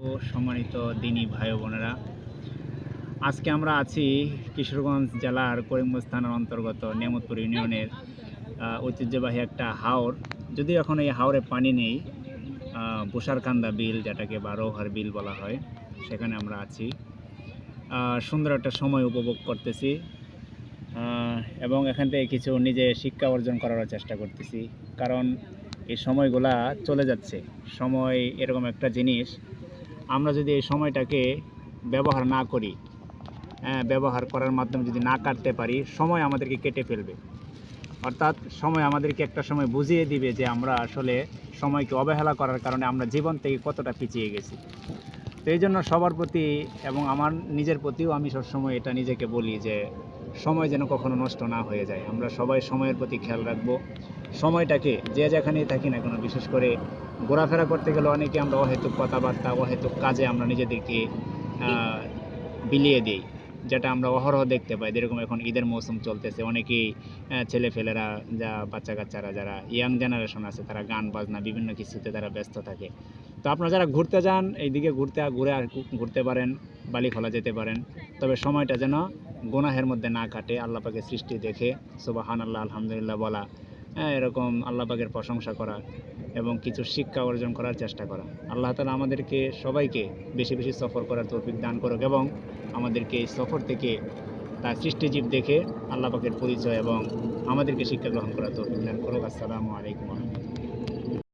ও সম্মানিত দিনী ভাই ও বোনেরা, আজকে আমরা আছি কিশোরগঞ্জ জেলার করিমগঞ্জ থানার অন্তর্গত নেমতপুর ইউনিয়নের ঐতিহ্যবাহী একটা হাওর। যদিও এখন এই হাওরে পানি নেই, বুসারকান্দা বিল যেটাকে বা রৌহার বিল বলা হয়, সেখানে আমরা আছি। সুন্দর একটা সময় উপভোগ করতেছি এবং এখান থেকে কিছু নিজে শিক্ষা অর্জন করার চেষ্টা করতেছি, কারণ এই সময়গুলা চলে যাচ্ছে। সময় এরকম একটা জিনিস, আমরা যদি এই সময়টাকে ব্যবহার না করি, ব্যবহার করার মাধ্যমে যদি না কাটতে পারি, সময় আমাদেরকে কেটে ফেলবে। অর্থাৎ সময় আমাদেরকে একটা সময় বুঝিয়ে দিবে যে আমরা আসলে সময়কে অবহেলা করার কারণে আমরা জীবন থেকে কতটা পিছিয়ে গেছি। তো এই জন্য সবার প্রতি এবং আমার নিজের প্রতিও আমি সবসময় এটা নিজেকে বলি যে সময় যেন কখনো নষ্ট না হয়ে যায়। আমরা সবাই সময়ের প্রতি খেয়াল রাখবো। সময়টাকে যে যেখানেই থাকি না কেন, বিশেষ করে ঘোরাফেরা করতে গেলে অনেকে আমরা অহেতুক কথাবার্তা, অহেতুক কাজে আমরা নিজেদেরকে বিলিয়ে দিই, যেটা আমরা অহরহ দেখতে পাই। যেরকম এখন ঈদের মৌসুম চলতেছে, অনেকেই ছেলেফেলেরা, যা বাচ্চা কাচ্চারা, যারা ইয়াং জেনারেশন আছে, তারা গান বাজনা বিভিন্ন কিছুতে তারা ব্যস্ত থাকে। তো আপনারা যারা ঘুরতে যান, এইদিকে ঘুরতে পারেন, বালিখোলা যেতে পারেন, তবে সময়টা যেন গুনাহের মধ্যে না কাটে। আল্লাহ পাকের সৃষ্টি দেখে সুবহানাল্লাহ, আলহামদুলিল্লাহ বলা, এরকম আল্লাহ পাকের প্রশংসা করা এবং কিছু শিক্ষা অর্জন করার চেষ্টা করা। আল্লাহ তাআলা আমাদেরকে সবাইকে বেশি বেশি সফর করার তৌফিক দান করুক এবং আমাদেরকে এই সফর থেকে তার সৃষ্টিজীব দেখে আল্লাহ পাকের পরিচয় এবং আমাদেরকে শিক্ষা গ্রহণ করার তৌফিক দান করুক। আসসালামু আলাইকুম ওয়া রাহমাতুল্লাহ।